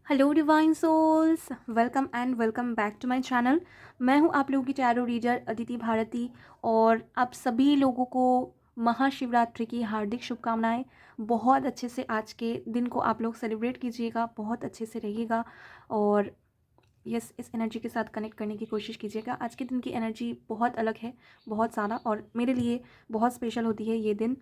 Hello divine souls, welcome and welcome back to my channel. मैं हूं आप लोगों की टैरो रीडर अदिति भारती और आप सभी लोगों को महाशिवरात्रि की हार्दिक शुभकामनाएं। बहुत अच्छे से आज के दिन को आप लोग सेलिब्रेट कीजिएगा, बहुत अच्छे से रहिएगा और यस, इस एनर्जी के साथ कनेक्ट करने की कोशिश कीजिएगा। आज के दिन की एनर्जी बहुत अलग है, बहुत ज़्यादा, और मेरे लिए बहुत स्पेशल होती है ये दिन।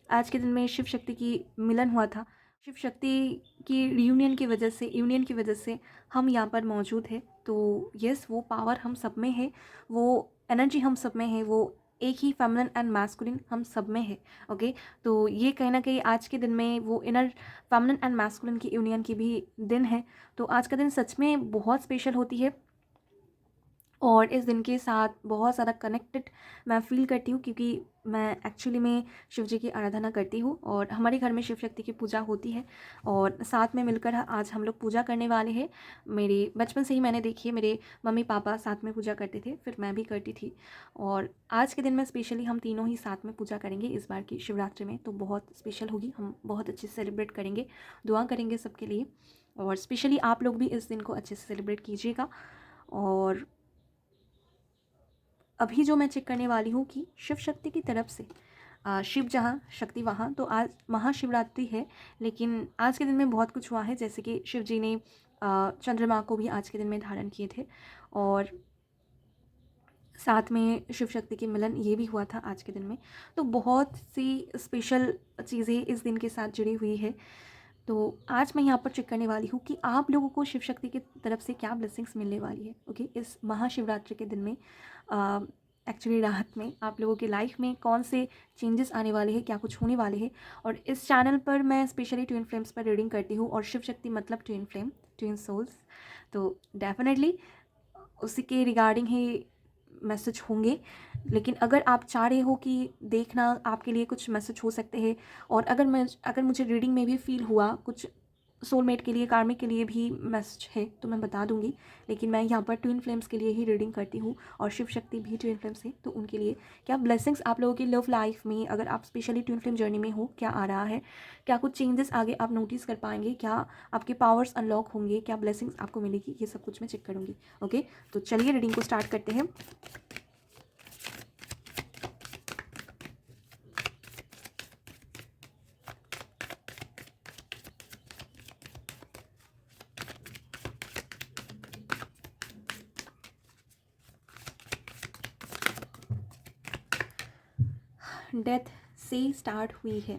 आज के दिन में शिव शक्ति की मिलन हुआ था। शिव शक्ति की रियूनियन की वजह से, यूनियन की वजह से हम यहाँ पर मौजूद हैं। तो यस, वो पावर हम सब में है, वो एनर्जी हम सब में है, वो एक ही फेमिनिन एंड मैस्कुलिन हम सब में है। ओके, तो ये कहीं ना कहीं आज के दिन में वो इनर फेमिनिन एंड मैस्कुलिन की यूनियन की भी दिन है। तो आज का दिन सच में बहुत स्पेशल होती है और इस दिन के साथ बहुत ज़्यादा कनेक्टेड मैं फ़ील करती हूँ, क्योंकि मैं एक्चुअली में शिव जी की आराधना करती हूँ और हमारे घर में शिव शक्ति की पूजा होती है और साथ में मिलकर आज हम लोग पूजा करने वाले हैं। मेरे बचपन से ही मैंने देखी है, मेरे मम्मी पापा साथ में पूजा करते थे, फिर मैं भी करती थी और आज के दिन में स्पेशली हम तीनों ही साथ में पूजा करेंगे इस बार की शिवरात्रि में। तो बहुत स्पेशल होगी, हम बहुत अच्छे से सेलिब्रेट करेंगे, दुआ करेंगे सबके लिए और स्पेशली आप लोग भी इस दिन को अच्छे से सेलिब्रेट कीजिएगा। और अभी जो मैं चेक करने वाली हूँ कि शिव शक्ति की तरफ से शिव जहाँ शक्ति वहाँ, तो आज महाशिवरात्रि है, लेकिन आज के दिन में बहुत कुछ हुआ है। जैसे कि शिव जी ने चंद्रमा को भी आज के दिन में धारण किए थे और साथ में शिव शक्ति के मिलन ये भी हुआ था आज के दिन में। तो बहुत सी स्पेशल चीज़ें इस दिन के साथ जुड़ी हुई है। तो आज मैं यहाँ पर चेक करने वाली हूँ कि आप लोगों को शिव शक्ति की तरफ से क्या ब्लेसिंग्स मिलने वाली है। ओके, इस महाशिवरात्रि के दिन में एक्चुअली रात में आप लोगों की लाइफ में कौन से चेंजेस आने वाले हैं, क्या कुछ होने वाले हैं। और इस चैनल पर मैं स्पेशली ट्विन फ्लेम्स पर रीडिंग करती हूँ और शिव शक्ति मतलब ट्विन फ्लेम, ट्विन सोल्स। तो डेफिनेटली उसी के रिगार्डिंग ही मैसेज होंगे। लेकिन अगर आप चाह रहे हो कि देखना, आपके लिए कुछ मैसेज हो सकते हैं और अगर मुझे रीडिंग में भी फील हुआ कुछ सोलमेट के लिए, कार्मिक के लिए भी मैसेज है तो मैं बता दूंगी। लेकिन मैं यहाँ पर ट्विन फ्लेम्स के लिए ही रीडिंग करती हूँ और शिव शक्ति भी ट्विन फ्लेम्स है, तो उनके लिए क्या ब्लेसिंग्स आप लोगों की लव लाइफ में, अगर आप स्पेशली ट्विन फ्लेम जर्नी में हो, क्या आ रहा है, क्या कुछ चेंजेस आगे आप नोटिस कर पाएंगे, क्या आपके पावर्स अनलॉक होंगे, क्या ब्लेसिंग्स आपको मिलेगी, ये सब कुछ मैं चेक करूँगी। ओके, तो चलिए रीडिंग को स्टार्ट करते हैं। डेथ से स्टार्ट हुई है।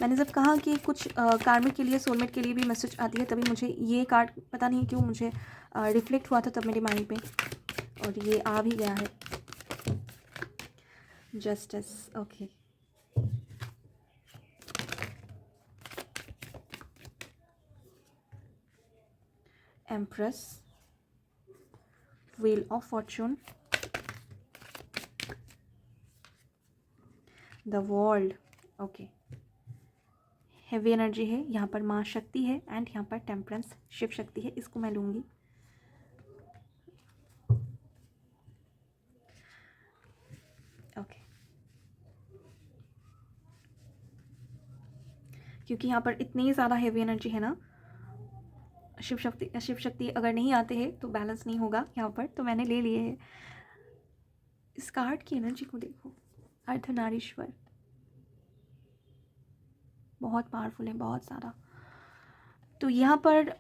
मैंने जब कहा कि कुछ कार्मिक के लिए, सोलमेट के लिए भी मैसेज आती है, तभी मुझे ये कार्ड पता नहीं क्यों मुझे रिफ्लेक्ट हुआ था तब मेरे माइंड पे, और ये आ भी गया है। Justice, okay. Empress, wheel of Fortune, the world, okay. Heavy energy है, यहाँ पर माँ शक्ति है एंड यहाँ पर टेम्परेंस शिव शक्ति है, इसको मैं लूँगी। ओके, क्योंकि यहाँ पर इतनी ज़्यादा हेवी एनर्जी है ना, शिव शक्ति अगर नहीं आते हैं तो बैलेंस नहीं होगा यहाँ पर, तो मैंने ले लिए है। इस कार्ड की एनर्जी को देखो, अर्धनारीश्वर, बहुत पावरफुल है, बहुत ज़्यादा। तो यहाँ पर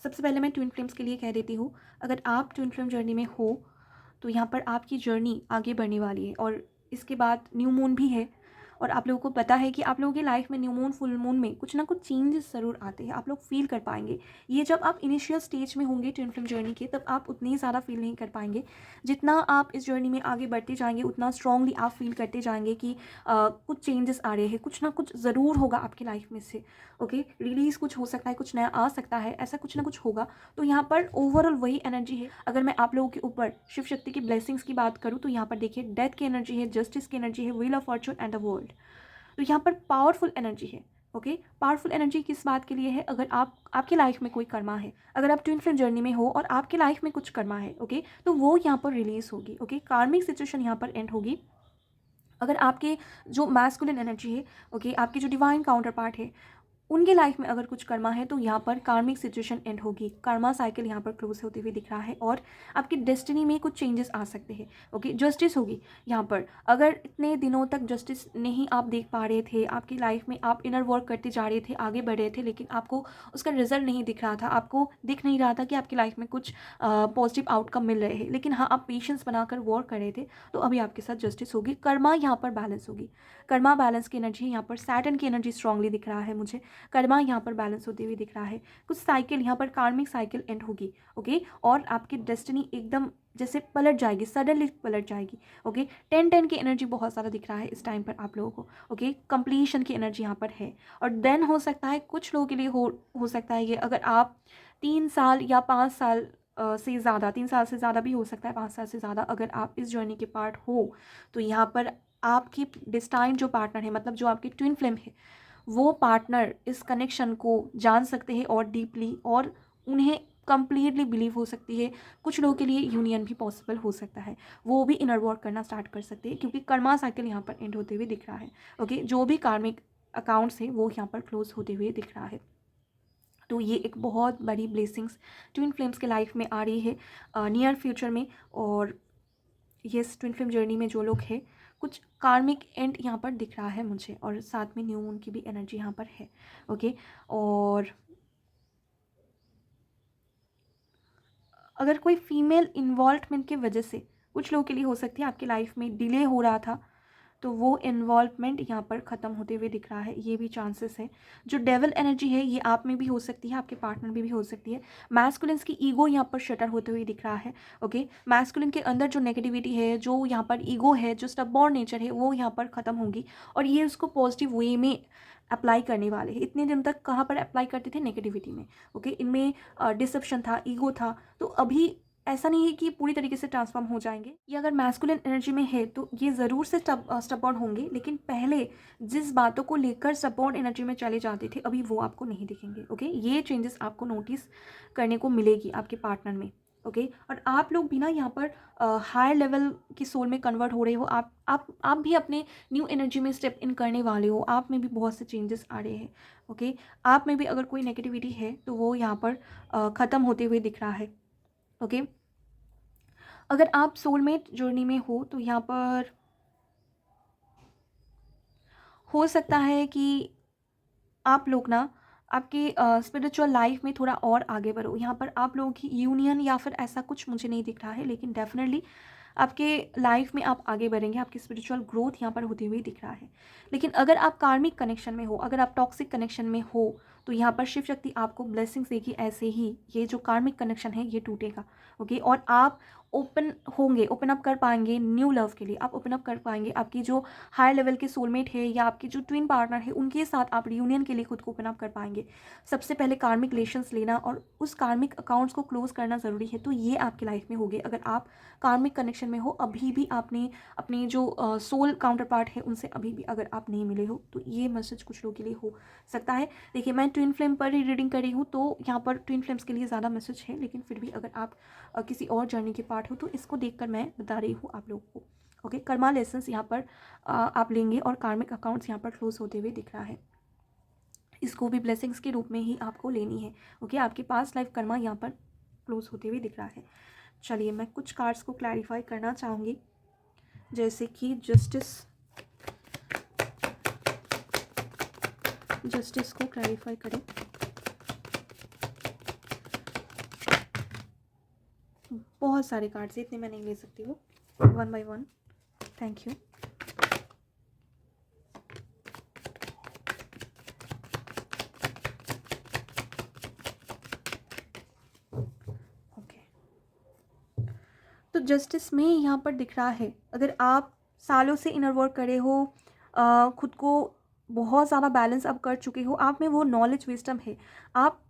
सबसे पहले मैं ट्विन फ्लेम्स के लिए कह देती हूँ, अगर आप ट्विन फ्लेम जर्नी में हो तो यहाँ पर आपकी जर्नी आगे बढ़ने वाली है और इसके बाद न्यू मून भी है। और आप लोगों को पता है कि आप लोगों की लाइफ में न्यू मून, फुल मून में कुछ ना कुछ चेंजेस ज़रूर आते हैं, आप लोग फील कर पाएंगे। ये जब आप इनिशियल स्टेज में होंगे ट्विन फ्लेम जर्नी के, तब आप उतनी ज़्यादा फील नहीं कर पाएंगे। जितना आप इस जर्नी में आगे बढ़ते जाएंगे उतना स्ट्रांगली आप फील करते जाएंगे कि कुछ चेंजेस आ रहे हैं, कुछ ना कुछ ज़रूर होगा आपकी लाइफ में से। ओके, रिलीज़ कुछ हो सकता है, कुछ नया आ सकता है, ऐसा कुछ ना कुछ होगा। तो यहाँ पर ओवरऑल वही एनर्जी है। अगर मैं आप लोगों के ऊपर शिव शक्ति की ब्लेसिंग्स की बात करूँ तो यहाँ पर देखिए, डेथ की एनर्जी है, जस्टिस की एनर्जी है, wheel of Fortune and the world. तो यहाँ पर पावरफुल एनर्जी है। ओके, पावरफुल एनर्जी किस बात के लिए है, अगर आपकी लाइफ में कोई कर्मा है, अगर आप ट्विन फ्लेम जर्नी में हो और आपकी लाइफ में कुछ कर्मा है, ओके, तो वो यहाँ पर रिलीज होगी। ओके, कार्मिक सिचुएशन यहाँ पर एंड होगी। अगर आपके जो मैस्कुलिन एनर्जी है, ओके, आपकी जो डिवाइन काउंटर पार्ट है, उनके लाइफ में अगर कुछ कर्मा है तो यहाँ पर कार्मिक सिचुएशन एंड होगी, कर्मा साइकिल यहाँ पर क्लोज होते हुए दिख रहा है और आपकी डेस्टिनी में कुछ चेंजेस आ सकते हैं। ओके, जस्टिस होगी यहाँ पर। अगर इतने दिनों तक जस्टिस नहीं आप देख पा रहे थे, आपकी लाइफ में आप इनर वर्क करते जा रहे थे, आगे बढ़ रहे थे, लेकिन आपको उसका रिजल्ट नहीं दिख रहा था, आपको दिख नहीं रहा था कि आपकी लाइफ में कुछ पॉजिटिव आउटकम मिल रहे हैं, लेकिन हाँ आप पेशेंस बनाकर वर्क कर रहे थे, तो अभी आपके साथ जस्टिस होगी। कर्मा यहाँ पर बैलेंस होगी, कर्मा बैलेंस की एनर्जी यहाँ पर, सैटर्न की एनर्जी स्ट्रांगली दिख रहा है मुझे, कर्मा यहाँ पर बैलेंस होते हुए दिख रहा है। कुछ साइकिल यहाँ पर कार्मिक साइकिल एंड होगी। ओके, और आपकी डेस्टिनी एकदम जैसे पलट जाएगी, सडनली पलट जाएगी। ओके, 10-10 की एनर्जी बहुत ज़्यादा दिख रहा है इस टाइम पर आप लोगों को। ओके, कंप्लीशन की एनर्जी यहाँ पर है। और देन हो सकता है कुछ लोगों के लिए हो सकता है ये, अगर आप 3 साल या 5 साल से ज़्यादा, 3 साल से ज़्यादा भी हो सकता है, 5 साल से ज़्यादा अगर आप इस जर्नी के पार्ट हो, तो यहाँ पर आपकी डिस्टाइन जो पार्टनर है, मतलब जो आपकी ट्विन फ्लेम है, वो पार्टनर इस कनेक्शन को जान सकते हैं और डीपली, और उन्हें कंप्लीटली बिलीव हो सकती है। कुछ लोगों के लिए यूनियन भी पॉसिबल हो सकता है, वो भी इनर वर्क करना स्टार्ट कर सकते हैं, क्योंकि कर्मा साइकिल यहाँ पर एंड होते हुए दिख रहा है। ओके, जो भी कार्मिक अकाउंट्स है वो यहाँ पर क्लोज होते हुए दिख रहा है। तो ये एक बहुत बड़ी ब्लेसिंग्स ट्विन फ्लेम्स के लाइफ में आ रही है नियर फ्यूचर में। और ये ट्विन फ्लेम जर्नी में जो लोग हैं, कुछ कार्मिक एंड यहाँ पर दिख रहा है मुझे, और साथ में न्यू मून की भी एनर्जी यहाँ पर है। ओके, और अगर कोई फीमेल इन्वॉल्वमेंट की वजह से कुछ लोगों के लिए हो सकती है आपकी लाइफ में डिले हो रहा था, तो वो इन्वॉल्वमेंट यहाँ पर ख़त्म होते हुए दिख रहा है, ये भी चांसेस है। जो डेवल एनर्जी है ये आप में भी हो सकती है, आपके पार्टनर में भी हो सकती है। मैस्कुलिन्स की ईगो यहाँ पर शटर होते हुए दिख रहा है। ओके, मैस्कुलिन के अंदर जो नेगेटिविटी है, जो यहाँ पर ईगो है, जो स्टबॉर्न नेचर है, वो यहाँ पर ख़त्म होगी, और ये उसको पॉजिटिव वे में अप्लाई करने वाले हैं। इतने दिन तक कहाँ पर अप्लाई करते थे? नेगेटिविटी में। ओके, इनमें डिसेप्शन था, ईगो था, तो अभी ऐसा नहीं है कि पूरी तरीके से ट्रांसफॉर्म हो जाएंगे। ये अगर मैस्कुलिन एनर्जी में है तो ये ज़रूर से स्टबॉर्न होंगे, लेकिन पहले जिस बातों को लेकर स्टबॉर्न एनर्जी में चले जाते थे, अभी वो आपको नहीं दिखेंगे। ओके, ये चेंजेस आपको नोटिस करने को मिलेगी आपके पार्टनर में। ओके, और आप लोग भी ना यहाँ पर हायर लेवल की सोल में कन्वर्ट हो रहे हो। आप भी अपने न्यू एनर्जी में स्टेप इन करने वाले हो। आप में भी बहुत से चेंजेस आ रहे हैं। ओके, आप में भी अगर कोई नेगेटिविटी है तो वो यहाँ पर ख़त्म होते हुए दिख रहा है। ओके, अगर आप सोलमेट जर्नी में हो तो यहाँ पर हो सकता है कि आप लोग ना आपके स्पिरिचुअल लाइफ में थोड़ा और आगे बढ़ो। यहाँ पर आप लोगों की यूनियन या फिर ऐसा कुछ मुझे नहीं दिख रहा है, लेकिन डेफिनेटली आपके लाइफ में आप आगे बढ़ेंगे, आपकी स्पिरिचुअल ग्रोथ यहाँ पर होती हुई दिख रहा है। लेकिन अगर आप कार्मिक कनेक्शन में हो, अगर आप टॉक्सिक कनेक्शन में हो, तो यहाँ पर शिव शक्ति आपको ब्लेसिंग्स देगी। ऐसे ही ये जो कार्मिक कनेक्शन है ये टूटेगा। ओके, और आप ओपन होंगे, ओपन अप कर पाएंगे न्यू लव के लिए। आप ओपन अप कर पाएंगे, आपकी जो हायर लेवल के सोलमेट है या आपकी जो ट्विन पार्टनर है, उनके साथ आप रियूनियन के लिए खुद को ओपन अप कर पाएंगे। सबसे पहले कार्मिक रिलेशंस लेना और उस कार्मिक अकाउंट्स को क्लोज करना ज़रूरी है, तो ये आपकी लाइफ में होगी। अगर आप कार्मिक कनेक्शन में हो, अभी भी आपने अपने जो सोल काउंटर पार्ट है उनसे अभी भी अगर आप नहीं मिले हो, तो ये मैसेज कुछ लोगों के लिए हो सकता है। देखिए, मैं ट्विन फ्लेम पर ही रीडिंग कर रही हूँ, तो यहाँ पर ट्विन फ्लेम्स के लिए ज़्यादा मैसेज है, लेकिन फिर भी अगर आप किसी और जर्नी के पार्ट हो तो इसको देखकर मैं बता रही हूँ आप लोगों को। ओके, कर्मा लेसन्स यहाँ पर आप लेंगे और कार्मिक अकाउंट्स यहाँ पर क्लोज होते हुए दिख रहा है। इसको भी ब्लेसिंग्स के रूप में ही आपको लेनी है। ओके, आपके पास लाइफ कर्मा यहाँ पर क्लोज होते हुए दिख रहा है। चलिए, मैं कुछ कार्ड्स को क्लैरिफाई करना चाहूँगी, जैसे कि जस्टिस को क्लैरिफाई करें। बहुत सारे कार्ड्स, इतने मैं नहीं ले सकती हूँ, one by one. Thank you. Okay, तो जस्टिस में यहाँ पर दिख रहा है, अगर आप सालों से इनर वर्क करे हो, खुद को बहुत ज़्यादा बैलेंस अप कर चुके हो, आप में वो नॉलेज विजडम है, आप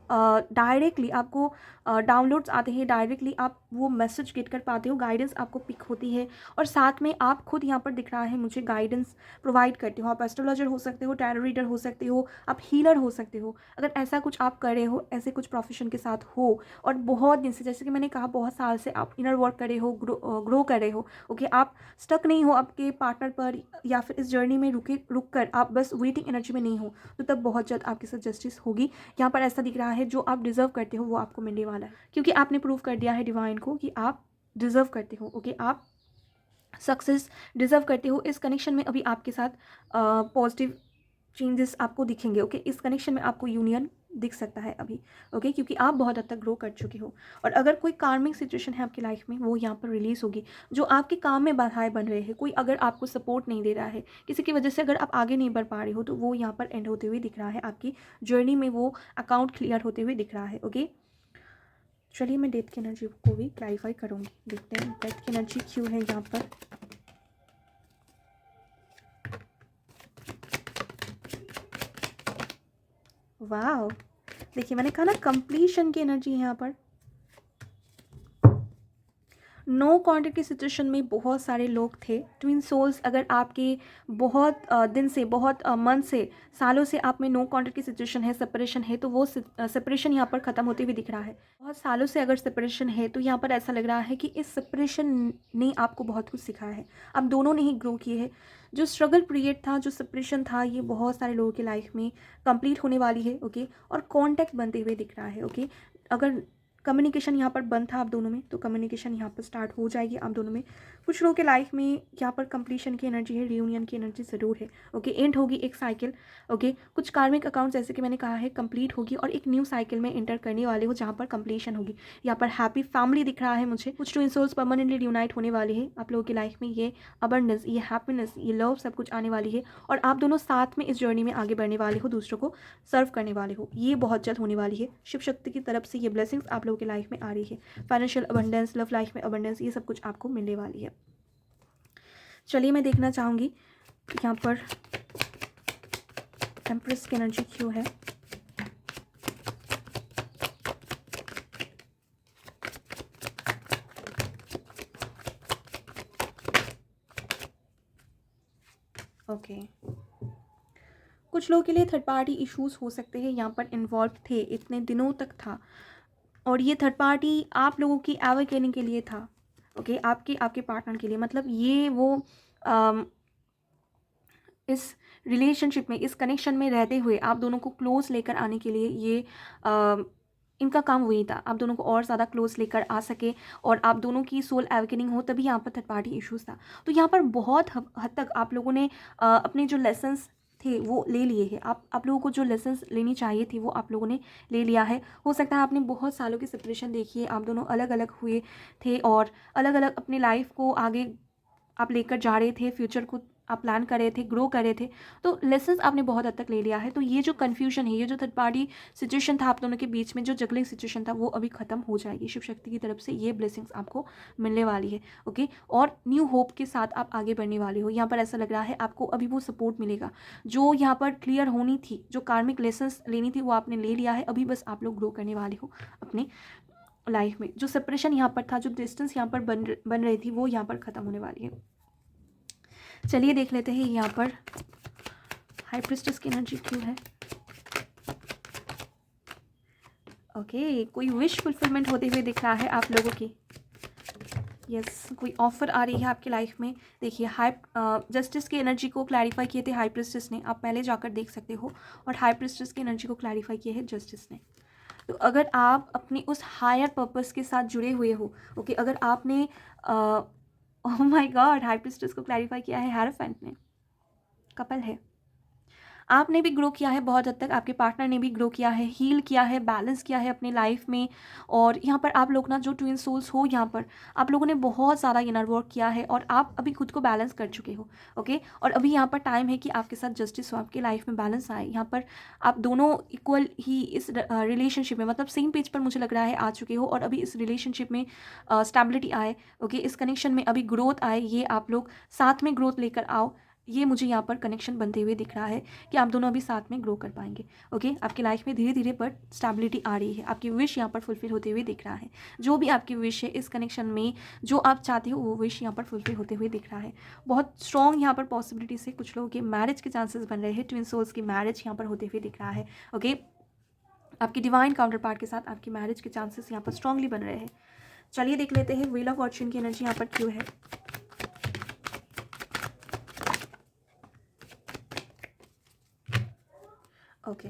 डायरेक्टली आपको डाउनलोड्स आते हैं, डायरेक्टली आप वो मैसेज गेट कर पाते हो, गाइडेंस आपको पिक होती है और साथ में आप खुद यहाँ पर दिख रहा है मुझे गाइडेंस प्रोवाइड करते हो। आप एस्ट्रोलॉजर हो सकते हो, टैरो रीडर हो सकते हो, आप हीलर हो सकते हो। अगर ऐसा कुछ आप कर रहे हो, ऐसे कुछ प्रोफेशन के साथ हो और बहुत दिन से, जैसे कि मैंने कहा, बहुत साल से आप इनर वर्क कर रहे हो, ग्रो कर रहे हो, ओके, आप स्टक नहीं हो आपके पार्टनर पर या फिर इस जर्नी में रुक कर आप बस वेटिंग एनर्जी में नहीं हो, तो तब बहुत जल्द आपके साथ जस्टिस होगी। यहाँ पर ऐसा दिख रहा है जो आप डिजर्व करते हो वो आपको मिलने वाला है, क्योंकि आपने प्रूव कर दिया है डिवाइन को कि आप डिजर्व करते हो, ओके, आप सक्सेस डिजर्व करते हो। इस कनेक्शन में अभी आपके साथ पॉजिटिव चेंजेस आपको दिखेंगे, ओके, इस कनेक्शन में आपको यूनियन दिख सकता है अभी, ओके, क्योंकि आप बहुत हद तक ग्रो कर चुके हो। और अगर कोई कार्मिक सिचुएशन है आपकी लाइफ में, वो यहाँ पर रिलीज होगी। जो आपके काम में बाधाएं बन रहे हैं, कोई अगर आपको सपोर्ट नहीं दे रहा है, किसी की वजह से अगर आप आगे नहीं बढ़ पा रहे हो, तो वो यहाँ पर एंड होते हुए दिख रहा है, आपकी जर्नी में वो अकाउंट क्लियर होते हुए दिख रहा है, ओके। चलिए मैं डेथ की एनर्जी को भी क्लैरिफाई करूँगी, देखते हैं डेथ की एनर्जी क्यों है यहाँ पर। वाह, देखिए मैंने कहा ना, कंप्लीशन की एनर्जी है यहाँ पर। नो कॉन्टैक्ट की सिचुएशन में बहुत सारे लोग थे, ट्विन सोल्स। अगर आपके बहुत दिन से, बहुत मंथ से, सालों से आप में नो कॉन्टैक्ट की सिचुएशन है, सेपरेशन है, तो वो सेपरेशन यहाँ पर ख़त्म होते हुए दिख रहा है। बहुत सालों से अगर सेपरेशन है तो यहाँ पर ऐसा लग रहा है कि इस सेपरेशन ने आपको बहुत कुछ सिखाया है, आप दोनों ने ही ग्रो किए हैं। जो स्ट्रगल पीरियड था, जो सेपरेशन था, ये बहुत सारे लोगों की लाइफ में कंप्लीट होने वाली है, ओके, और कॉन्टैक्ट बनते हुए दिख रहा है, ओके। अगर कम्युनिकेशन यहाँ पर बंद था आप दोनों में, तो कम्युनिकेशन यहाँ पर स्टार्ट हो जाएगी आप दोनों में। कुछ लोगों के लाइफ में यहाँ पर कंप्लीशन की एनर्जी है, रियूनियन की एनर्जी ज़रूर है, ओके, एंड होगी एक साइकिल, ओके। कुछ कार्मिक अकाउंट, जैसे कि मैंने कहा है, कंप्लीट होगी और एक न्यू साइकिल में एंटर करने वाले हो, जहाँ पर कंप्लीशन होगी। यहाँ पर हैप्पी फैमिली दिख रहा है मुझे, कुछ ट्विन सोल्स परमानेंटली रियूनाइट होने वाले हैं आप लोगों की लाइफ में। ये अबंडेंस, ये हैप्पीनेस, ये लव सब कुछ आने वाली है और आप दोनों साथ में इस जर्नी में आगे बढ़ने वाले हो, दूसरों को सर्व करने वाले हो। ये बहुत जल्द होने वाली है, शिव शक्ति की तरफ से ये ब्लेसिंग्स आप लोगों की लाइफ में आ रही है। फाइनेंशियल अबंडेंस, लव लाइफ में अबंडेंस, ये सब कुछ आपको मिलने वाली है। चलिए मैं देखना चाहूँगी यहाँ पर एम्प्रेस की एनर्जी क्यों है। ओके, कुछ लोगों के लिए थर्ड पार्टी इश्यूज हो सकते हैं, यहाँ पर इन्वॉल्व थे, इतने दिनों तक था, और ये थर्ड पार्टी आप लोगों की एवोकेनिंग के लिए था, ओके, आपके पार्टनर के लिए। मतलब ये वो इस रिलेशनशिप में, इस कनेक्शन में रहते हुए आप दोनों को क्लोज लेकर आने के लिए ये इनका काम वही था, आप दोनों को और ज़्यादा क्लोज लेकर आ सके और आप दोनों की सोल एवेकनिंग हो, तभी यहाँ पर थर्ड पार्टी इश्यूज़ था। तो यहाँ पर बहुत हद तक आप लोगों ने अपने जो लेसन्स थे वो ले लिए हैं। आप लोगों को जो लेसन्स लेनी चाहिए थी वो आप लोगों ने ले लिया है। हो सकता है आपने बहुत सालों की सेपरेशन देखी है, आप दोनों अलग अलग हुए थे और अलग अलग अपनी लाइफ को आगे आप लेकर जा रहे थे, फ्यूचर को आप प्लान कर रहे थे, ग्रो कर रहे थे, तो लेसन्स आपने बहुत हद तक ले लिया है। तो ये जो कन्फ्यूजन है, ये जो थर्ड पार्टी सिचुएशन था आप दोनों के बीच में, जो जगलिंग सिचुएशन था, वो अभी खत्म हो जाएगी। शिव शक्ति की तरफ से ये ब्लेसिंग्स आपको मिलने वाली है, ओके, और न्यू होप के साथ आप आगे बढ़ने वाले हो। यहाँ पर ऐसा लग रहा है आपको अभी वो सपोर्ट मिलेगा जो यहाँ पर क्लियर होनी थी, जो कार्मिक लेसन्स लेनी थी वो आपने ले लिया है। अभी बस आप लोग ग्रो करने वाले हो अपने लाइफ में। जो सेपरेशन यहाँ पर था, जो डिस्टेंस यहाँ पर बन रही थी, वो यहाँ पर ख़त्म होने वाली है। चलिए देख लेते हैं यहाँ पर हाई प्रिस्टेस की एनर्जी क्यों है। ओके, कोई विश फुलफिलमेंट होते हुए दिख रहा है आप लोगों की। यस, कोई ऑफर आ रही है आपकी लाइफ में। देखिए, हाई जस्टिस की एनर्जी को क्लैरिफाई किए थे हाई प्रिस्टेस ने, आप पहले जाकर देख सकते हो, और हाई प्रिस्टेस की एनर्जी को क्लैरिफाई किए है जस्टिस ने। तो अगर आप अपनी उस हायर पर्पस के साथ जुड़े हुए हो, ओके, अगर आपने oh my God, high priestess को क्लैरिफाई किया है हेरोफेंट ने, कपल है। आपने भी ग्रो किया है बहुत हद तक, आपके पार्टनर ने भी ग्रो किया है, हील किया है, बैलेंस किया है अपनी लाइफ में। और यहाँ पर आप लोग ना, जो ट्विन सोल्स हो, यहाँ पर आप लोगों ने बहुत ज़्यादा इनर वर्क किया है और आप अभी खुद को बैलेंस कर चुके हो, ओके। और अभी यहाँ पर टाइम है कि आपके साथ जस्टिस हो, आपकी लाइफ में बैलेंस आए। यहाँ पर आप दोनों इक्वल ही इस रिलेशनशिप में, मतलब सेम पेज पर मुझे लग रहा है आ चुके हो, और अभी इस रिलेशनशिप में स्टेबिलिटी आए, ओके, इस कनेक्शन में अभी ग्रोथ आए, ये आप लोग साथ में ग्रोथ लेकर आओ। ये मुझे यहाँ पर कनेक्शन बनते हुए दिख रहा है कि आप दोनों अभी साथ में ग्रो कर पाएंगे। ओके, आपकी लाइफ में धीरे धीरे बट स्टेबिलिटी आ रही है, आपकी विश यहाँ पर फुलफिल होते हुए दिख रहा है। जो भी आपकी विश है इस कनेक्शन में, जो आप चाहते हो वो विश यहाँ पर फुलफिल होते हुए दिख रहा है। बहुत स्ट्रॉन्ग यहाँ पर पॉसिबिलिटी से कुछ लोगों के मैरिज के चांसेस बन रहे हैं, ट्विन सोल्स की मैरिज यहाँ पर होते हुए दिख रहा है। ओके, आपकी डिवाइन काउंटर पार्ट के साथ आपकी मैरिज के चांसेस यहाँ पर स्ट्रांगली बन रहे हैं। चलिए देख लेते हैं व्हील ऑफ फॉर्च्यून की एनर्जी यहाँ पर क्यों है। ओके,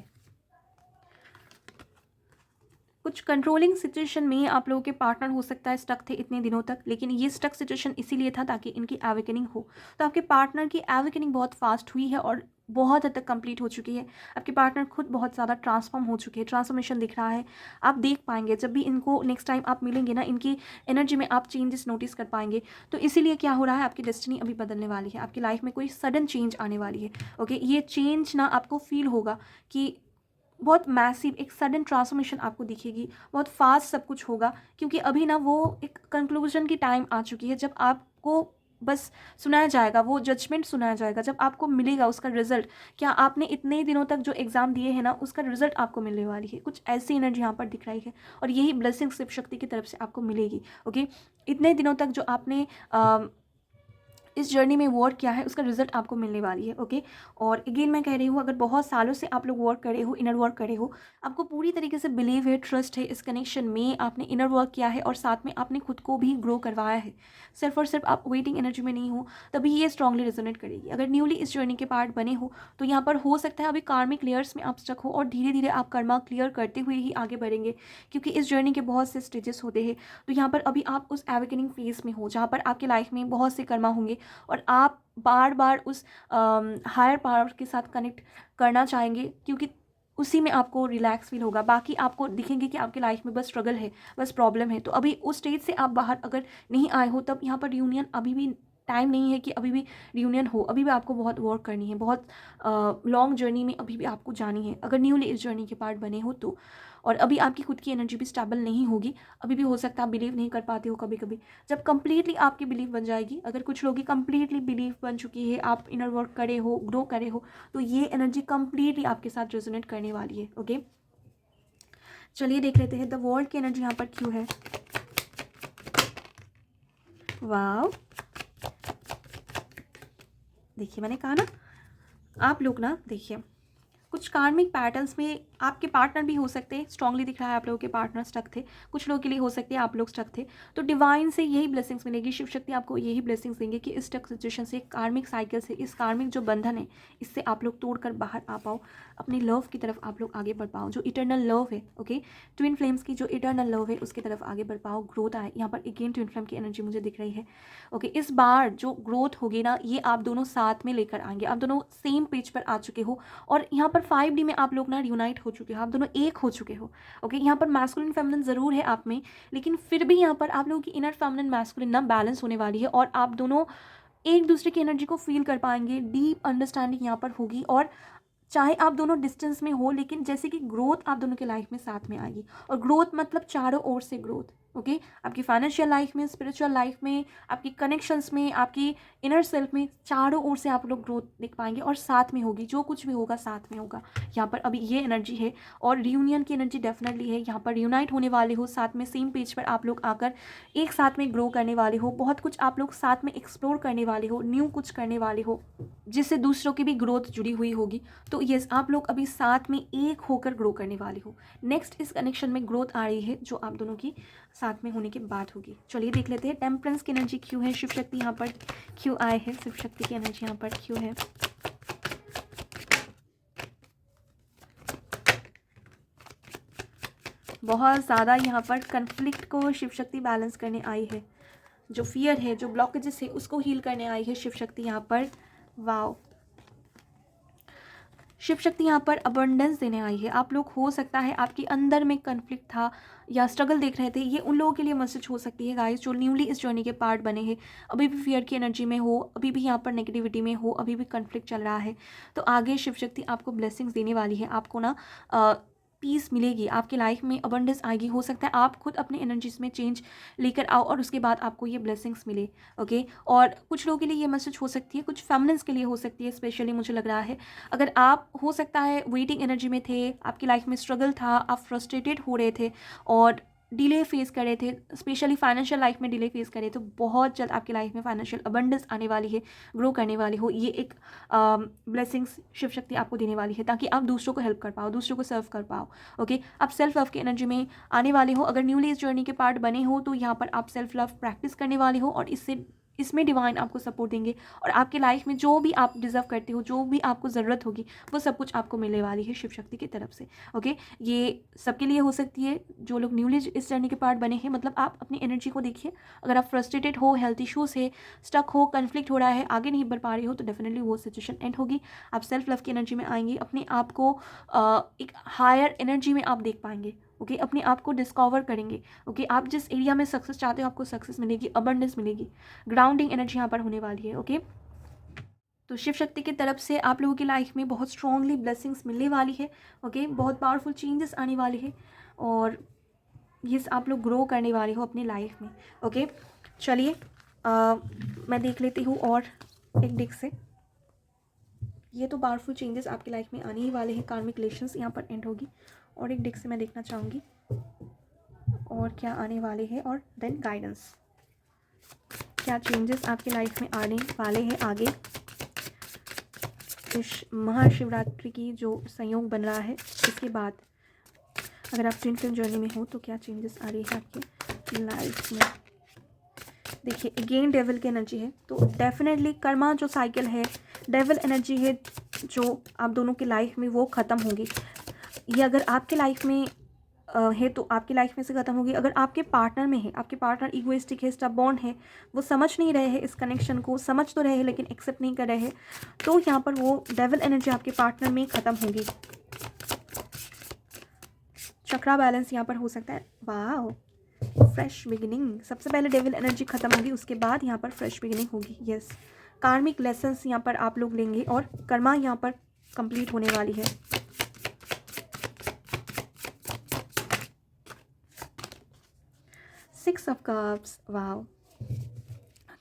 कुछ कंट्रोलिंग सिचुएशन में आप लोगों के पार्टनर हो सकता है स्टक थे इतने दिनों तक, लेकिन ये स्टक सिचुएशन इसीलिए था ताकि इनकी एवेकनिंग हो। तो आपके पार्टनर की एवेकनिंग बहुत फास्ट हुई है और बहुत हद तक कंप्लीट हो चुकी है। आपके पार्टनर खुद बहुत ज़्यादा ट्रांसफॉर्म हो चुके हैं, ट्रांसफॉर्मेशन दिख रहा है। आप देख पाएंगे जब भी इनको नेक्स्ट टाइम आप मिलेंगे ना, इनकी एनर्जी में आप चेंजेस नोटिस कर पाएंगे। तो इसीलिए क्या हो रहा है, आपकी डेस्टिनी अभी बदलने वाली है, आपकी लाइफ में कोई सडन चेंज आने वाली है। ओके, ये चेंज ना आपको फील होगा कि बहुत मैसिव एक सडन ट्रांसफॉर्मेशन आपको दिखेगी, बहुत फास्ट सब कुछ होगा, क्योंकि अभी ना वो एक कंक्लूजन की टाइम आ चुकी है जब आपको बस सुनाया जाएगा, वो जजमेंट सुनाया जाएगा, जब आपको मिलेगा उसका रिजल्ट। क्या आपने इतने दिनों तक जो एग्ज़ाम दिए हैं ना, उसका रिजल्ट आपको मिलने वाली है। कुछ ऐसी एनर्जी यहाँ पर दिख रही है और यही ब्लेसिंग शिव शक्ति की तरफ से आपको मिलेगी। ओके, इतने दिनों तक जो आपने इस जर्नी में वर्क किया है उसका रिजल्ट आपको मिलने वाली है। ओके, और अगेन मैं कह रही हूँ, अगर बहुत सालों से आप लोग वर्क करे हो, इनर वर्क करे हो, आपको पूरी तरीके से बिलीव है, ट्रस्ट है इस कनेक्शन में, आपने इनर वर्क किया है और साथ में आपने खुद को भी ग्रो करवाया है, सिर्फ और सिर्फ आप वेटिंग एनर्जी में नहीं हो, तभी ये स्ट्रांगली रेजोनेट करेगी। अगर न्यूली इस जर्नी के पार्ट बने हो तो यहाँ पर हो सकता है अभी कार्मिक लेयर्स में आप स्टक हो और धीरे धीरे आप कर्मा क्लियर करते हुए ही आगे बढ़ेंगे, क्योंकि इस जर्नी के बहुत से स्टेजेस होते हैं। तो यहाँ पर अभी आप उस एवेकनिंग फेज में हो जहाँ पर आपकी लाइफ में बहुत से कर्मा होंगे और आप बार बार उस हायर पावर के साथ कनेक्ट करना चाहेंगे, क्योंकि उसी में आपको रिलैक्स फील होगा। बाकी आपको दिखेंगे कि आपकी लाइफ में बस स्ट्रगल है, बस प्रॉब्लम है। तो अभी उस स्टेज से आप बाहर अगर नहीं आए हो, तब यहाँ पर रियूनियन अभी भी टाइम नहीं है कि अभी भी रियूनियन हो। अभी भी आपको बहुत वर्क करनी है, बहुत लॉन्ग जर्नी में अभी भी आपको जानी है, अगर न्यूली इस जर्नी के पार्ट बने हो तो। और अभी आपकी खुद की एनर्जी भी स्टेबल नहीं होगी, अभी भी हो सकता है आप बिलीव नहीं कर पाते हो कभी कभी। जब कंप्लीटली आपकी बिलीव बन जाएगी, अगर कुछ लोगों की कंप्लीटली बिलीव बन चुकी है, आप इनर वर्क करे हो, ग्रो करे हो, तो ये एनर्जी कंप्लीटली आपके साथ रेजोनेट करने वाली है। ओके, चलिए देख लेते हैं द वर्ल्ड की एनर्जी यहाँ पर क्यों है। वाव, देखिए मैंने कहा ना, आप लोग ना देखिए कुछ कार्मिक पैटर्न्स में आपके पार्टनर भी हो सकते हैं, स्ट्रांगली दिख रहा है आप लोगों के पार्टनर स्टक थे, कुछ लोगों के लिए हो सकते हैं आप लोग स्टक थे। तो डिवाइन से यही ब्लेसिंग्स मिलेगी, शिव शक्ति आपको यही ब्लेसिंग्स देंगे कि इस स्टक सिचुएशन से, कार्मिक साइकिल से, इस कार्मिक जो बंधन है इससे आप लोग तोड़कर बाहर आ पाओ, अपने लव की तरफ आप लोग आगे बढ़ पाओ, जो इटर्नल लव है। ओके, ट्विन फ्लेम्स की जो इटर्नल लव है उसकी तरफ आगे बढ़ पाओ, ग्रोथ आए। यहाँ पर अगेन ट्विन फ्लेम की एनर्जी मुझे दिख रही है। ओके, इस बार जो ग्रोथ होगी ना, ये आप दोनों साथ में लेकर आएंगे, आप दोनों सेम पेज पर आ चुके हो और यहाँ पर 5D में आप लोग ना यूनाइट हो चुके हो, आप दोनों एक हो चुके हो। ओके, यहाँ पर मैस्कुलिन फेमिनिन ज़रूर है आप में, लेकिन फिर भी यहाँ पर आप लोगों की इनर फेमिनिन मैस्कुलिन ना बैलेंस होने वाली है और आप दोनों एक दूसरे की एनर्जी को फील कर पाएंगे, डीप अंडरस्टैंडिंग यहाँ पर होगी। और चाहे आप दोनों डिस्टेंस में हो, लेकिन जैसे कि ग्रोथ आप दोनों के लाइफ में साथ में आएगी, और ग्रोथ मतलब चारों ओर से ग्रोथ। ओके, आपकी फाइनेंशियल लाइफ में, स्पिरिचुअल लाइफ में, आपकी कनेक्शंस में, आपकी इनर सेल्फ में, चारों ओर से आप लोग ग्रोथ देख पाएंगे और साथ में होगी, जो कुछ भी होगा साथ में होगा। यहाँ पर अभी ये एनर्जी है और रियूनियन की एनर्जी डेफिनेटली है। यहाँ पर यूनाइट होने वाले हो, साथ में सेम पेज पर आप लोग आकर एक साथ में ग्रो करने वाले हो, बहुत कुछ आप लोग साथ में एक्सप्लोर करने वाले हो, न्यू कुछ करने वाले हो, जिससे दूसरों की भी ग्रोथ जुड़ी हुई होगी। तो यस, आप लोग अभी साथ में एक होकर ग्रो करने वाले हो। नेक्स्ट इस कनेक्शन में ग्रोथ आ रही है जो आप दोनों की साथ में होने के बाद होगी। चलिए देख लेते हैं टेम्परेंस की एनर्जी क्यों है, शिव शक्ति यहाँ पर क्यों आए हैं, शिव शक्ति की एनर्जी यहाँ पर क्यों है। बहुत ज़्यादा यहाँ पर कन्फ्लिक्ट को शिव शक्ति बैलेंस करने आई है, जो फियर है, जो ब्लॉकेजेस है, उसको हील करने आई है शिव शक्ति यहाँ पर। वाओ, शिव शक्ति यहाँ पर अबंडेंस देने आई है। आप लोग हो सकता है आपके अंदर में कन्फ्लिक्ट था या स्ट्रगल देख रहे थे, ये उन लोगों के लिए मैसेज हो सकती है गाइस जो न्यूली इस जर्नी के पार्ट बने हैं, अभी भी फियर की एनर्जी में हो, अभी भी यहाँ पर नेगेटिविटी में हो, अभी भी कन्फ्लिक्ट चल रहा है। तो आगे शिव शक्ति आपको ब्लेसिंग्स देने वाली है, आपको ना पीस मिलेगी, आपकी लाइफ में अबंडेंस आएगी। हो सकता है आप खुद अपने एनर्जीज में चेंज लेकर आओ और उसके बाद आपको ये ब्लेसिंग्स मिले। ओके, और कुछ लोगों के लिए ये मैसेज हो सकती है, कुछ फेमिनिन्स के लिए हो सकती है स्पेशली, मुझे लग रहा है। अगर आप हो सकता है वेटिंग एनर्जी में थे, आपकी लाइफ में स्ट्रगल था, आप फ्रस्ट्रेटेड हो रहे थे और डिले फेस कर रहे थे, स्पेशली फाइनेंशियल लाइफ में डिले फेस कर रहे थे, तो बहुत जल्द आपकी लाइफ में फाइनेंशियल अबंडेंस आने वाली है, ग्रो करने वाली हो। ये एक ब्लेसिंग्स शिव शक्ति आपको देने वाली है ताकि आप दूसरों को हेल्प कर पाओ, दूसरों को सर्व कर पाओ। ओके, आप सेल्फ लव की एनर्जी में आने वाले हो। अगर न्यू एज जर्नी के पार्ट बने हो तो यहाँ पर आप सेल्फ लव प्रैक्टिस करने वाले हो और इसमें डिवाइन आपको सपोर्ट देंगे और आपकी लाइफ में जो भी आप डिजर्व करते हो, जो भी आपको ज़रूरत होगी, वो सब कुछ आपको मिलने वाली है शिव शक्ति की तरफ से। ओके, ये सबके लिए हो सकती है जो लोग न्यूली इस जर्नी के पार्ट बने हैं। मतलब आप अपनी एनर्जी को देखिए, अगर आप फ्रस्ट्रेटेड हो, हेल्थ इशूज़ है, स्टक हो, कन्फ्लिक्ट हो रहा है, आगे नहीं बढ़ पा रहे हो, तो डेफिनेटली वो सिचुएशन एंड होगी। आप सेल्फ लव की एनर्जी में आएंगे, अपने आप को एक हायर एनर्जी में आप देख पाएंगे। ओके, अपने आप को डिस्कवर करेंगे। ओके, आप जिस एरिया में सक्सेस चाहते हो आपको सक्सेस मिलेगी, अबंडेंस मिलेगी, ग्राउंडिंग एनर्जी यहाँ पर होने वाली है। ओके, तो शिव शक्ति की तरफ से आप लोगों की लाइफ में बहुत स्ट्रांगली ब्लेसिंग्स मिलने वाली है। ओके, बहुत पावरफुल चेंजेस आने वाली है और ये आप लोग ग्रो करने वाले हो अपनी लाइफ में। ओके, चलिए मैं देख लेती हूँ और एक डिक से। ये तो पावरफुल चेंजेस आपकी लाइफ में आने ही वाले हैं, कार्मिक रिलेशंस यहाँ पर एंड होगी। और एक डिक से मैं देखना चाहूँगी और क्या आने वाले हैं और देन गाइडेंस, क्या चेंजेस आपकी लाइफ में आने वाले हैं आगे इस महाशिवरात्रि की जो संयोग बन रहा है इसके बाद। अगर आप ट्विन फ्लेम जर्नी में हो तो क्या चेंजेस आ रही है आपकी लाइफ में। देखिए, अगेन डेविल की एनर्जी है, तो डेफिनेटली कर्मा जो साइकिल है, डेविल एनर्जी है जो आप दोनों की लाइफ में वो ख़त्म होगी। ये अगर आपके लाइफ में है तो आपकी लाइफ में से ख़त्म होगी। अगर आपके पार्टनर में है, आपके पार्टनर इगोइस्टिक है, स्टबॉर्न है, वो समझ नहीं रहे हैं इस कनेक्शन को, समझ तो रहे हैं लेकिन एक्सेप्ट नहीं कर रहे हैं, तो यहाँ पर वो डेविल एनर्जी आपके पार्टनर में ख़त्म होगी। चक्रा बैलेंस यहाँ पर हो सकता है। वाह, फ्रेश बिगिनिंग, सबसे पहले डेविल एनर्जी ख़त्म होगी, उसके बाद यहाँ पर फ्रेश बिगिनिंग होगी। यस, कार्मिक लेसन्स यहाँ पर आप लोग लेंगे और कर्मा यहाँ पर कंप्लीट होने वाली है। Six of cups, wow,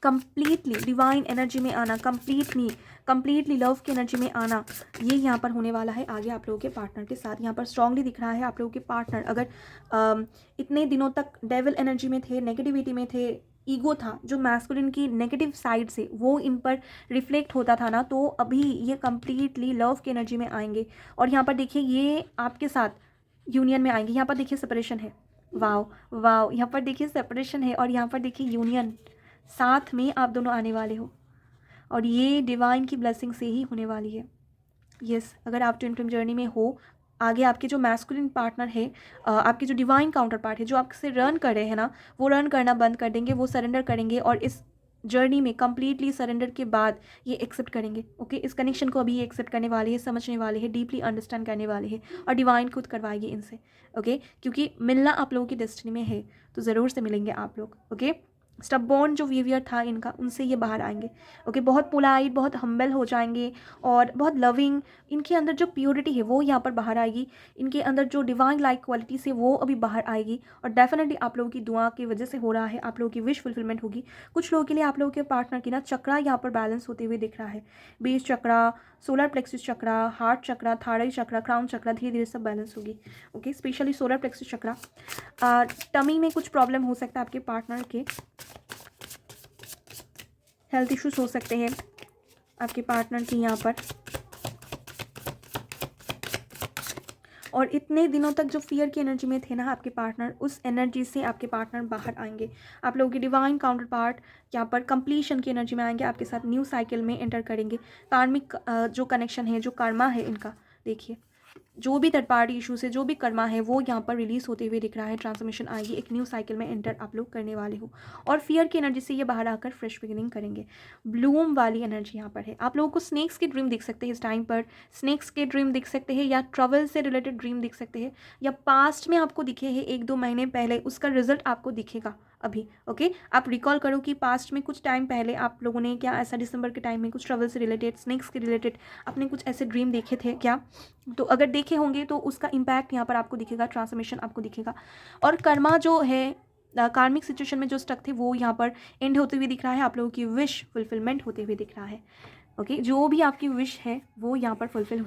completely divine energy में आना, कंप्लीटली लव की एनर्जी में आना, ये यहाँ पर होने वाला है आगे आप लोगों के पार्टनर के साथ। यहाँ पर स्ट्रांगली दिख रहा है आप लोगों के पार्टनर अगर इतने दिनों तक डेविल एनर्जी में थे, नेगेटिविटी में थे, ईगो था, जो मैस्कुलिन की नेगेटिव साइड से वो इन पर रिफ्लेक्ट होता था ना, तो अभी ये कंप्लीटली लव की एनर्जी में आएंगे। और यहाँ पर देखिए ये आपके साथ यूनियन में आएंगे। यहाँ पर देखिए सेपरेशन है, वाव वाव, यहाँ पर देखिए सेपरेशन है और यहाँ पर देखिए यूनियन, साथ में आप दोनों आने वाले हो और ये डिवाइन की ब्लेसिंग से ही होने वाली है। यस, अगर आप ट्विन फ्लेम जर्नी में हो, आगे आपके जो मैस्कुलिन पार्टनर है, आपके जो डिवाइन काउंटर पार्ट है, जो आपसे रन कर रहे हैं ना, वो रन करना बंद कर देंगे, वो सरेंडर करेंगे और इस जर्नी में कंप्लीटली सरेंडर के बाद ये एक्सेप्ट करेंगे। ओके, इस कनेक्शन को अभी ये एक्सेप्ट करने वाले हैं, समझने वाले हैं, डीपली अंडरस्टैंड करने वाले हैं और डिवाइन खुद करवाएगी इनसे। ओके, क्योंकि मिलना आप लोगों की डेस्टिनी में है तो ज़रूर से मिलेंगे आप लोग। ओके, स्टबॉर्न जो बिहेवियर था इनका, उनसे ये बाहर आएंगे। ओके, बहुत पोलाइट, बहुत हम्बल हो जाएंगे और बहुत लविंग, इनके अंदर जो प्योरिटी है वो यहाँ पर बाहर आएगी, इनके अंदर जो डिवाइन लाइक क्वालिटीज़ है वो अभी बाहर आएगी और डेफिनेटली आप लोगों की दुआ की वजह से हो रहा है, आप लोगों की विश फुलफिलमेंट होगी। कुछ लोगों के लिए आप लोगों के पार्टनर की ना चक्रा यहाँ पर बैलेंस होते हुए दिख रहा है, बेस चक्रा, सोलर प्लेक्सिस चक्रा, हार्ट चक्रा, थायराइड चक्रा, क्राउन चक्रा, धीरे धीरे सब बैलेंस होगी। ओके, स्पेशली सोलर प्लेक्सिस चक्रा। टमी में कुछ प्रॉब्लम हो सकता है आपके पार्टनर के, हेल्थ इश्यूज हो सकते हैं आपके पार्टनर की यहाँ पर, और इतने दिनों तक जो फियर की एनर्जी में थे ना आपके पार्टनर, उस एनर्जी से आपके पार्टनर बाहर आएंगे। आप लोगों की डिवाइन काउंटर पार्ट यहाँ पर कंप्लीशन की एनर्जी में आएंगे, आपके साथ न्यू साइकिल में एंटर करेंगे। कार्मिक जो कनेक्शन है, जो कर्मा है इनका, देखिए जो भी थर्ड पार्टी इशूज़ है, जो भी कर्मा है वो यहाँ पर रिलीज़ होते हुए दिख रहा है। ट्रांसफॉर्मेशन आएगी, एक न्यू साइकिल में एंटर आप लोग करने वाले हो और फियर की एनर्जी से ये बाहर आकर फ्रेश बिगिनिंग करेंगे। ब्लूम वाली एनर्जी यहाँ पर है। आप लोगों को स्नेक्स के ड्रीम दिख सकते हैं इस टाइम पर, स्नेक्स के ड्रीम दिख सकते हैं या ट्रैवल से रिलेटेड ड्रीम दिख सकते हैं, या पास्ट में आपको दिखे हैं 1-2 महीने पहले, उसका रिजल्ट आपको दिखेगा अभी। ओके, आप रिकॉल करो कि पास्ट में कुछ टाइम पहले आप लोगों ने क्या ऐसा दिसंबर के टाइम में कुछ ट्रैवल से रिलेटेड, स्नेक्स के रिलेटेड आपने कुछ ऐसे ड्रीम देखे थे क्या। तो अगर देखे लिखे होंगे तो उसका इम्पैक्ट यहाँ पर आपको दिखेगा, ट्रांसफॉर्मेशन आपको दिखेगा। और कर्मा जो है, कार्मिक सिचुएशन में जो स्टक थे वो यहाँ पर एंड होते हुए दिख रहा है, आप लोगों की विश फुलफिलमेंट होते हुए दिख रहा है। ओके, जो भी आपकी विश है वो यहाँ पर फुलफिल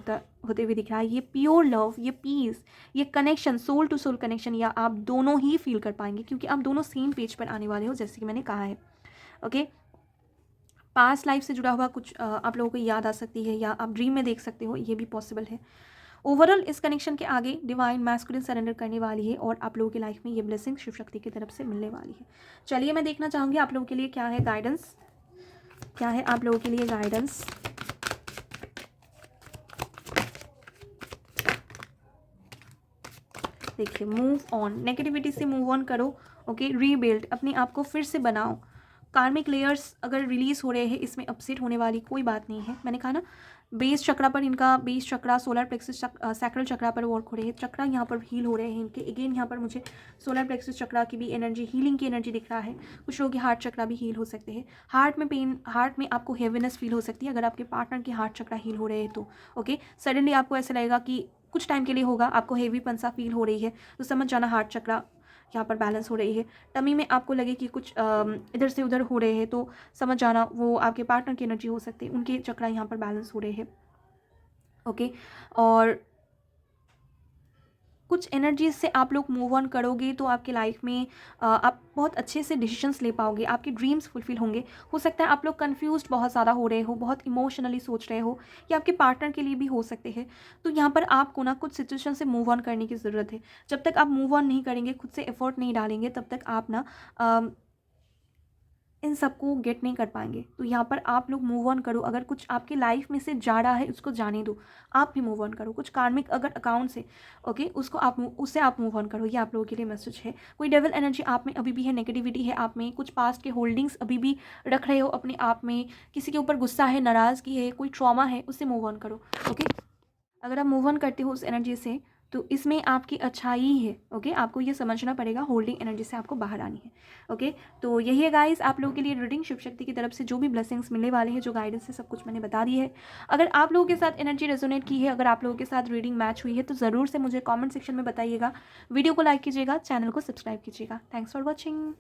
होते हुए दिख रहा है। ये प्योर लव, ये पीस, ये connection, soul to soul connection, या आप दोनों ही फील कर पाएंगे क्योंकि आप दोनों सेम पेज पर आने वाले हो, जैसे कि मैंने कहा है। ओके, पास्ट लाइफ से जुड़ा हुआ कुछ आप लोगों को याद आ सकती है, या आप ड्रीम में देख सकते हो, ये भी पॉसिबल है। ओवरऑल इस कनेक्शन के आगे डिवाइन मैस्कुलिन सरेंडर करने वाली है और आप लोगों की लाइफ में ये ब्लेसिंग शिव शक्ति की तरफ से मिलने वाली है। चलिए मैं देखना चाहूँगी आप लोगों के लिए क्या है गाइडेंस, क्या है आप लोगों के लिए गाइडेंस। देखिए, मूव ऑन, नेगेटिविटी से मूव ऑन करो। ओके, रीबिल्ड, अपने आप को फिर से बनाओ। कार्मिक लेयर्स अगर रिलीज हो रहे हैं, इसमें अपसेट होने वाली कोई बात नहीं है। मैंने कहा ना, बेस चक्रा पर इनका, बेस चक्रा, सोलर प्लेक्सस, सैक्रल चक्रा पर वर्क हो रहे हैं, चक्रा यहाँ पर हील हो रहे हैं इनके। अगेन यहाँ पर मुझे सोलर प्लेक्सस चक्रा की भी एनर्जी, हीलिंग की एनर्जी दिख रहा है। कुछ लोगों के हार्ट चक्रा भी हील हो सकते हैं। हार्ट में पेन, हार्ट में आपको हेवीनेस फील हो सकती है अगर आपके पार्टनर के हार्ट चक्रा हील हो रहे हैं तो। ओके, सडनली आपको ऐसा लगेगा कि कुछ टाइम के लिए होगा, आपको हेवी पंसा फील हो रही है, तो समझ जाना हार्ट चक्रा यहाँ पर बैलेंस हो रही है। टमी में आपको लगे कि कुछ इधर से उधर हो रहे हैं, तो समझ जाना वो आपके पार्टनर की एनर्जी हो सकती है, उनके चक्रा यहाँ पर बैलेंस हो रहे हैं। ओके, और कुछ एनर्जीज से आप लोग मूव ऑन करोगे तो आपके लाइफ में आप बहुत अच्छे से डिसीजंस ले पाओगे, आपके ड्रीम्स फुलफिल होंगे। हो सकता है आप लोग कंफ्यूज्ड बहुत ज़्यादा हो रहे हो, बहुत इमोशनली सोच रहे हो, या आपके पार्टनर के लिए भी हो सकते हैं। तो यहाँ पर आपको ना कुछ सिचुएशन से मूव ऑन करने की ज़रूरत है। जब तक आप मूव ऑन नहीं करेंगे, खुद से एफर्ट नहीं डालेंगे, तब तक आप ना इन सबको गेट नहीं कर पाएंगे। तो यहाँ पर आप लोग मूव ऑन करो। अगर कुछ आपकी लाइफ में से जा रहा है, उसको जाने दो, आप भी मूव ऑन करो। कुछ कार्मिक अगर अकाउंट से, ओके, उसको आप उससे आप मूव ऑन करो। ये आप लोगों के लिए मैसेज है। कोई डेविल एनर्जी आप में अभी भी है, नेगेटिविटी है आप में, कुछ पास्ट के होल्डिंग्स अभी भी रख रहे हो अपने आप में, किसी के ऊपर गुस्सा है, नाराज़गी है, कोई ट्रॉमा है, उससे मूव ऑन करो। ओके, अगर आप मूव ऑन करते हो उस एनर्जी से, तो इसमें आपकी अच्छाई ही है। ओके, आपको ये समझना पड़ेगा, होल्डिंग एनर्जी से आपको बाहर आनी है। ओके, तो यही है गाइस आप लोगों के लिए रीडिंग। शिव शक्ति की तरफ से जो भी ब्लेसिंग्स मिलने वाले हैं, जो गाइडेंस है, सब कुछ मैंने बता दी है। अगर आप लोगों के साथ एनर्जी रेजोनेट की है, अगर आप लोगों के साथ रीडिंग मैच हुई है, तो ज़रूर से मुझे कॉमेंट सेक्शन में बताइएगा। वीडियो को लाइक कीजिएगा, चैनल को सब्सक्राइब कीजिएगा। Thanks for watching.